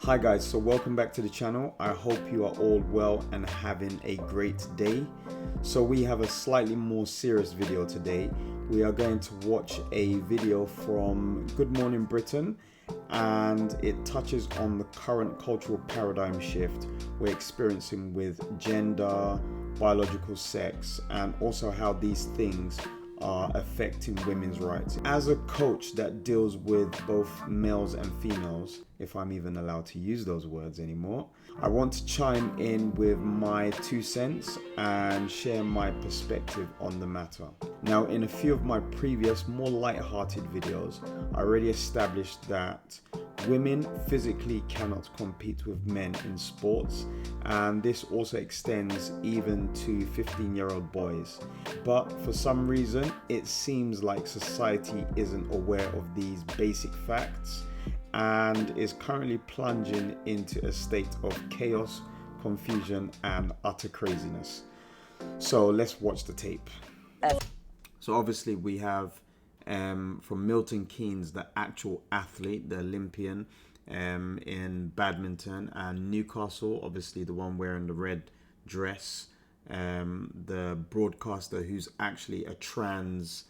Hi guys, so welcome back to the channel. I hope you are all well and having a great day. So we have a slightly more serious video today. We are going to watch a video from Good Morning Britain, and it touches on the current cultural paradigm shift we're experiencing with gender, biological sex, and also how these things are affecting women's rights. As a coach that deals with both males and females, if I'm even allowed to use those words anymore, I want to chime in with my 2 cents and share my perspective on the matter. Now, in a few of my previous, more light-hearted videos, I already established that women physically cannot compete with men in sports, and this also extends even to 15-year-old boys. But for some reason, it seems like society isn't aware of these basic facts and is currently plunging into a state of chaos, confusion, and utter craziness. So let's watch the tape. So obviously we have from Milton Keynes, the actual athlete, the Olympian in badminton, and Newcastle, obviously the one wearing the red dress, the broadcaster who's actually a trans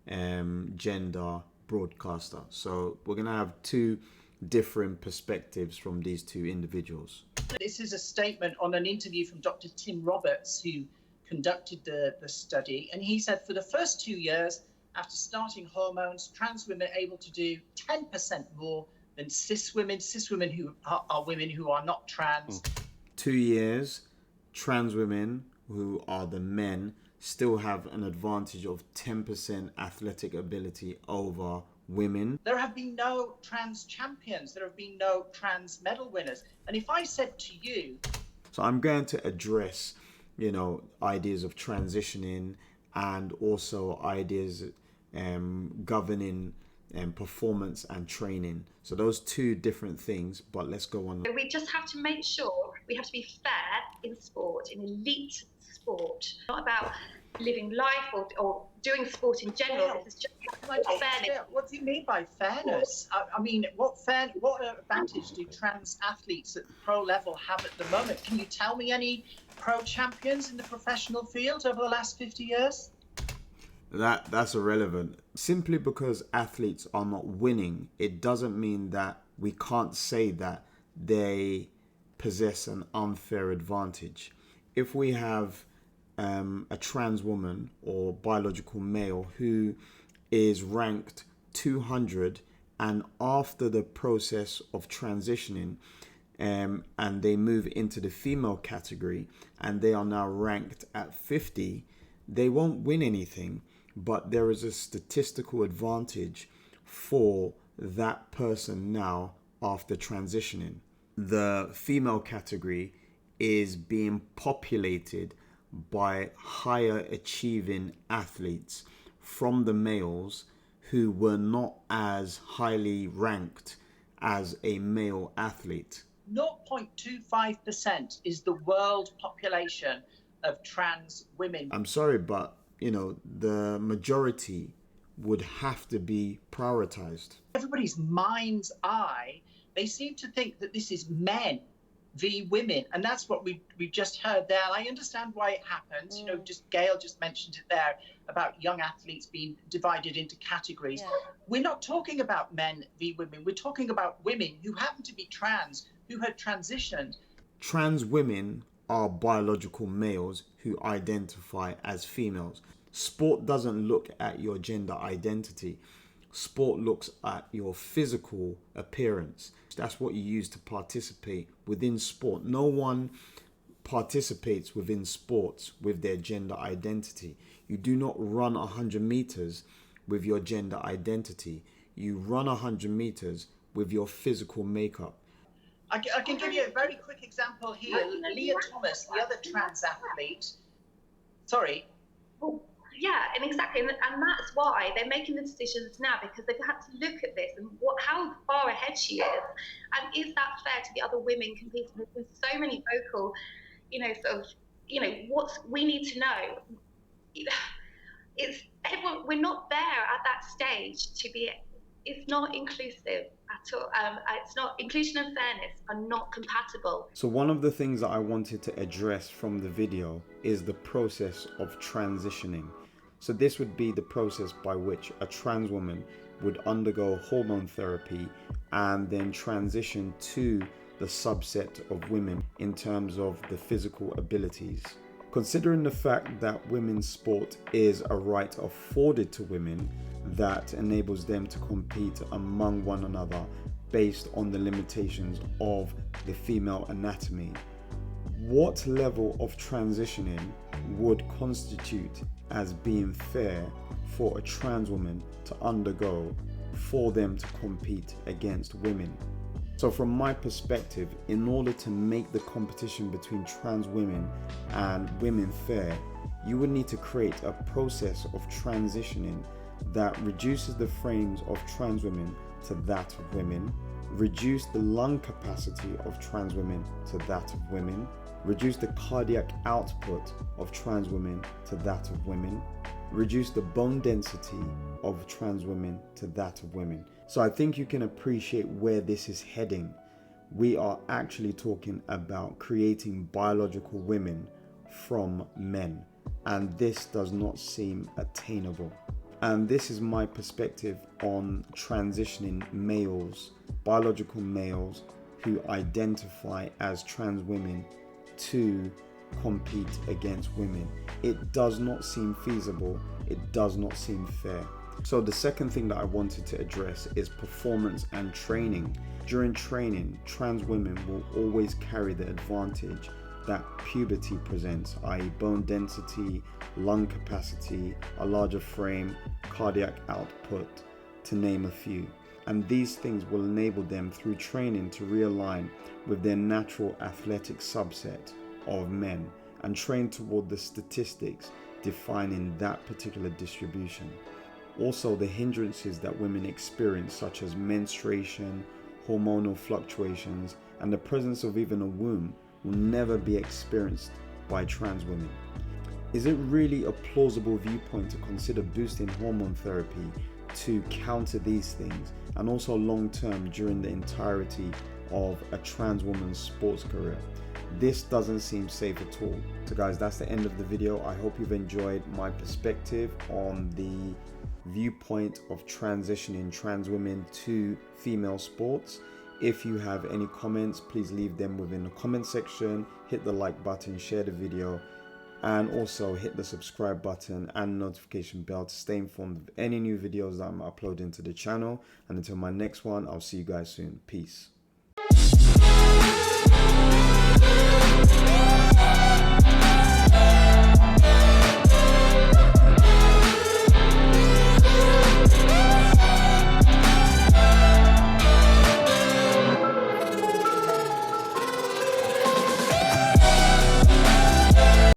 gender broadcaster. So we're gonna have two different perspectives from these two individuals. This is a statement on an interview from Dr. Tim Roberts, who conducted the study, and he said for the first 2 years after starting hormones, trans women are able to do 10% more than cis women who are women who are not trans. 2 years, trans women who are the men still have an advantage of 10% athletic ability over women. There have been no trans champions, there have been no trans medal winners. And if I said to you... So I'm going to address, ideas of transitioning and also ideas governing performance and training. So those two different things, but let's go on. We just have to make sure we have to be fair in sport, in elite sport. Not about living life or doing sport in general. Yeah. This is just fairness. What do you mean by fairness? I mean, what advantage do trans athletes at the pro level have at the moment? Can you tell me any pro champions in the professional field over the last 50 years? That's irrelevant. Simply because athletes are not winning, it doesn't mean that we can't say that they possess an unfair advantage. If we have a trans woman or biological male who is ranked 200, and after the process of transitioning and they move into the female category and they are now ranked at 50, they won't win anything, but there is a statistical advantage for that person now after transitioning. The female category is being populated by higher achieving athletes from the males who were not as highly ranked as a male athlete. 0.25% is the world population of trans women. I'm sorry, but the majority would have to be prioritized. Everybody's mind's eye, they seem to think that this is men v women, and that's what we've just heard there. I understand why it happens. Gail just mentioned it there about young athletes being divided into categories. Yeah. We're not talking about men v women. We're talking about women who happen to be trans, who had transitioned. Trans women are biological males who identify as females. Sport doesn't look at your gender identity. Sport looks at your physical appearance. That's what you use to participate within sport. No one participates within sports with their gender identity. You do not run 100 meters with your gender identity. You run 100 meters with your physical makeup. I can give you a very quick example here. Leah Thomas, the other trans athlete. Sorry. Yeah, and exactly, and that's why they're making the decisions now, because they've had to look at this and how far ahead she is, and is that fair to the other women competing? There's been so many vocal, what we need to know. It's everyone. We're not there at that stage to be. It's not inclusive at all. It's not, inclusion and fairness are not compatible. So one of the things that I wanted to address from the video is the process of transitioning. So this would be the process by which a trans woman would undergo hormone therapy and then transition to the subset of women in terms of the physical abilities. Considering the fact that women's sport is a right afforded to women that enables them to compete among one another based on the limitations of the female anatomy, what level of transitioning would constitute as being fair for a trans woman to undergo for them to compete against women? So from my perspective, in order to make the competition between trans women and women fair, you would need to create a process of transitioning that reduces the frames of trans women to that of women, reduce the lung capacity of trans women to that of women, reduce the cardiac output of trans women to that of women, reduce the bone density of trans women to that of women. So I think you can appreciate where this is heading. We are actually talking about creating biological women from men, and this does not seem attainable. And this is my perspective on transitioning males, biological males who identify as trans women, to compete against women. It does not seem feasible. It does not seem fair. So the second thing that I wanted to address is performance and training. During training, trans women will always carry the advantage that puberty presents, i.e. bone density, lung capacity, a larger frame, cardiac output, to name a few. And these things will enable them through training to realign with their natural athletic subset of men and train toward the statistics defining that particular distribution. Also, the hindrances that women experience, such as menstruation, hormonal fluctuations, and the presence of even a womb, will never be experienced by trans women. Is it really a plausible viewpoint to consider boosting hormone therapy to counter these things, and also long term during the entirety of a trans woman's sports career? This doesn't seem safe at all. So guys, that's the end of the video. I hope you've enjoyed my perspective on the viewpoint of transitioning trans women to female sports. If you have any comments, please leave them within the comment section. Hit the like button, share the video, and also hit the subscribe button and notification bell to stay informed of any new videos that I'm uploading to the channel. And until my next one, I'll see you guys soon. Peace.